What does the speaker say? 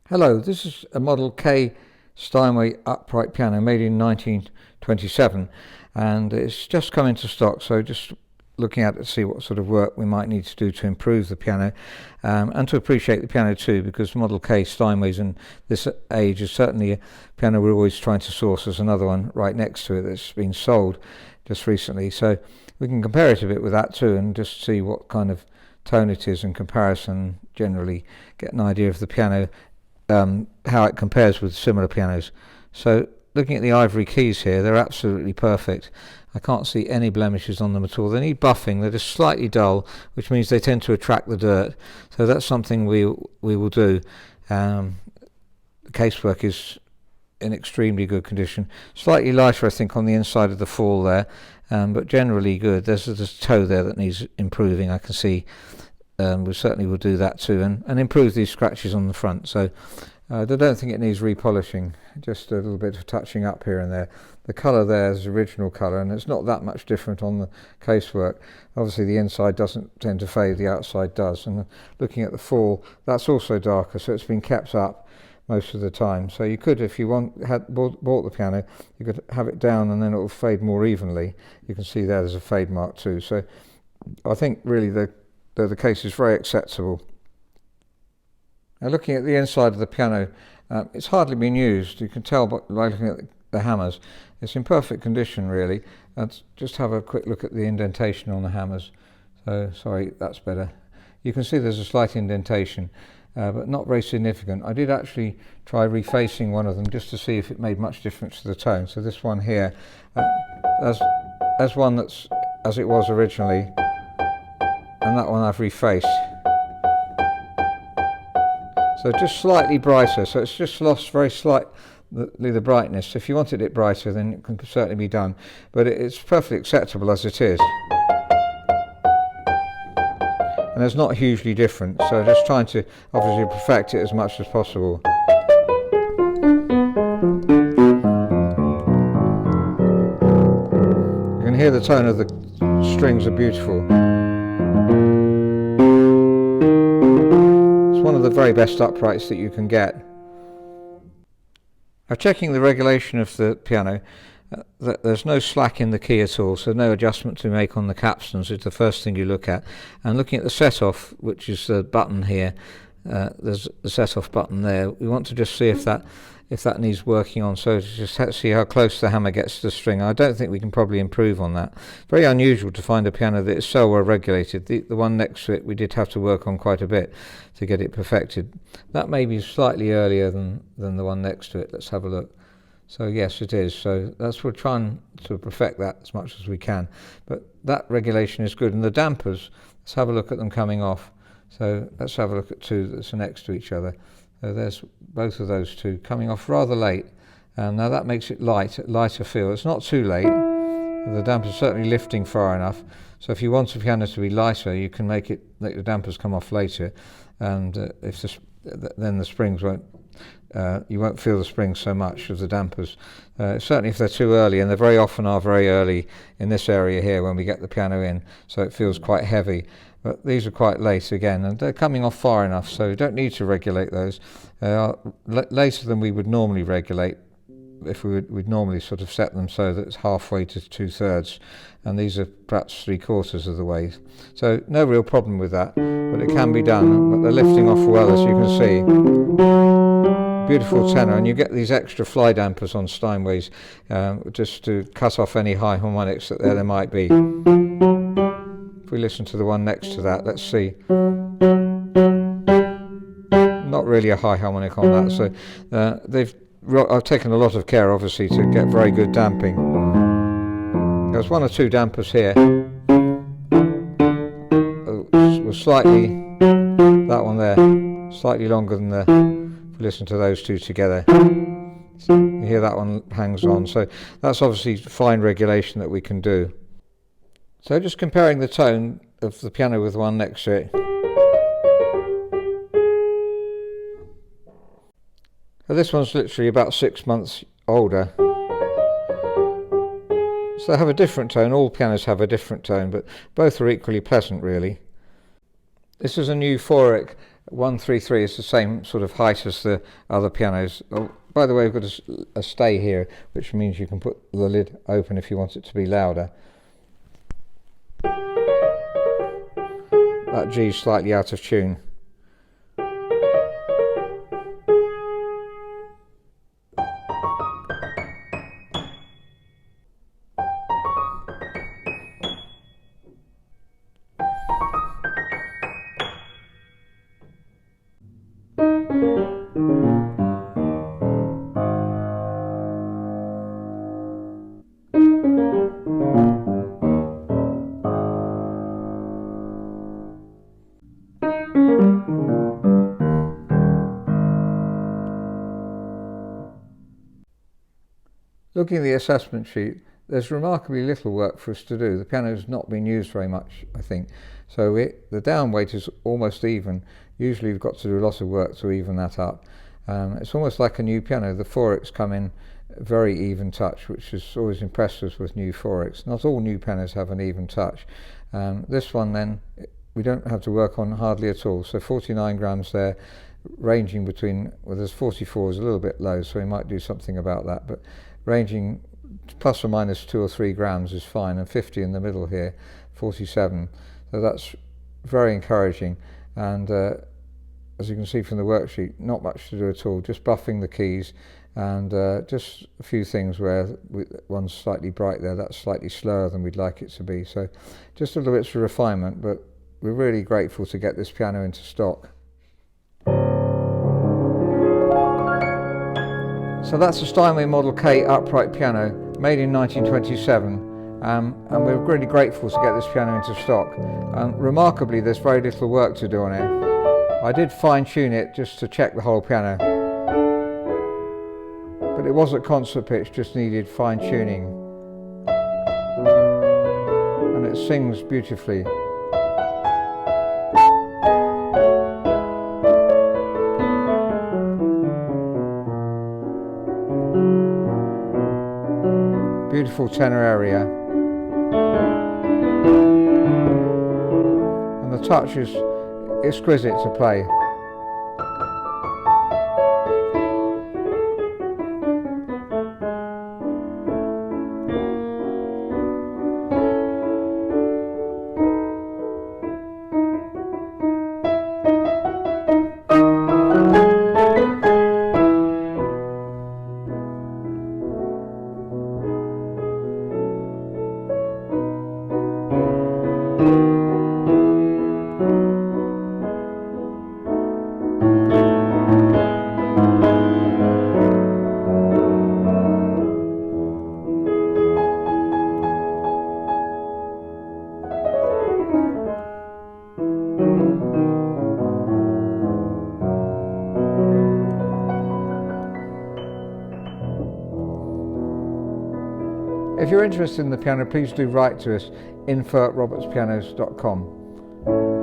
Hello, this is a Model K Steinway upright piano made in 1927, and it's just come into stock, so just looking at it to see what sort of work we might need to do to improve the piano, and to appreciate the piano too, because Model K Steinways in this age is certainly a piano we're always trying to source. There's another one right next to it that's been sold just recently, so we can compare it a bit with that too and just see what kind of tone it is in comparison, generally get an idea of the piano, how it compares with similar pianos. So looking at the ivory keys here, they're absolutely perfect. I can't see any blemishes on them at all. They need buffing. They're just slightly dull, which means they tend to attract the dirt. So that's something we will do. The casework is in extremely good condition. Slightly lighter, I think, on the inside of the fall there, but generally good. There's a toe there that needs improving, I can see. We certainly will do that too, and improve these scratches on the front. So I don't think it needs repolishing, just a little bit of touching up here and there. The colour there is the original colour, and it's not that much different on the casework. Obviously the inside doesn't tend to fade, the outside does. And looking at the fall, that's also darker, so it's been kept up most of the time. So you could, if you bought the piano, you could have it down and then it will fade more evenly. You can see there's a fade mark too. So I think really the case is very acceptable. Now looking at the inside of the piano, it's hardly been used. You can tell by looking at the hammers. It's in perfect condition really. Let's just have a quick look at the indentation on the hammers. So sorry, that's better. You can see there's a slight indentation, but not very significant. I did actually try refacing one of them just to see if it made much difference to the tone. So this one here, as one that's as it was originally, and that one I've refaced. So just slightly brighter, so it's just lost very slightly the brightness. If you wanted it brighter, then it can certainly be done, but it's perfectly acceptable as it is. And it's not hugely different, so just trying to obviously perfect it as much as possible. You can hear the tone of the strings are beautiful. One of the very best uprights that you can get. Now checking the regulation of the piano, there's no slack in the key at all, so no adjustment to make on the capstans is the first thing you look at. And looking at the set-off, which is the button here, there's the set-off button there. We want to just see if that needs working on, so to just see how close the hammer gets to the string. I don't think we can probably improve on that. Very unusual to find a piano that is so well regulated. The one next to it we did have to work on quite a bit to get it perfected. That may be slightly earlier than the one next to it. Let's have a look. So yes, it is. So we're trying to perfect that as much as we can. But that regulation is good. And the dampers, let's have a look at them coming off. So let's have a look at two that's next to each other. So there's both of those two coming off rather late. Now that makes it lighter feel. It's not too late. The damper's certainly lifting far enough. So if you want a piano to be lighter, you can make the dampers come off later, and then the springs won't. You won't feel the springs so much of the dampers. Certainly if they're too early, and they very often are very early in this area here when we get the piano in, so it feels quite heavy. But these are quite late again, and they're coming off far enough, so you don't need to regulate those. They are later than we would normally regulate. If we'd normally sort of set them so that it's halfway to 2/3, and these are perhaps 3/4 of the way. So no real problem with that, but it can be done. But they're lifting off well, as you can see. Beautiful tenor, and you get these extra fly dampers on Steinways just to cut off any high harmonics that there might be. If we listen to the one next to that, let's see. Not really a high harmonic on that, so I've taken a lot of care, obviously, to get very good damping. There's one or two dampers here. Was slightly, that one there, slightly longer than if we listen to those two together. You hear that one hangs on, so that's obviously fine regulation that we can do. So just comparing the tone of the piano with the one next to it. So this one's literally about 6 months older. So they have a different tone. All pianos have a different tone, but both are equally pleasant really. This is a new euphoric 133 is the same sort of height as the other pianos. Oh, by the way, we've got a stay here, which means you can put the lid open if you want it to be louder. That G is slightly out of tune. Looking at the assessment sheet, there's remarkably little work for us to do. The piano's not been used very much, I think. So the down weight is almost even. Usually we've got to do a lot of work to even that up. It's almost like a new piano. The forks come in very even touch, which has always impressed us with new forks. Not all new pianos have an even touch. This one then, we don't have to work on hardly at all. So 49 grams there, ranging between, well, there's 44 is a little bit low, so we might do something about that. But ranging plus or minus 2 or 3 grams is fine, and 50 in the middle here, 47. So that's very encouraging. And as you can see from the worksheet, not much to do at all, just buffing the keys, and just a few things where one's slightly bright there, that's slightly slower than we'd like it to be. So just a little bit of refinement, but we're really grateful to get this piano into stock. So that's a Steinway Model K upright piano, made in 1927, and we're really grateful to get this piano into stock. Remarkably, there's very little work to do on it. I did fine tune it just to check the whole piano, but it was at concert pitch, just needed fine tuning, and it sings beautifully. Beautiful tenor area, and the touch is exquisite to play. If you're interested in the piano, please do write to us, info@robertspianos.com.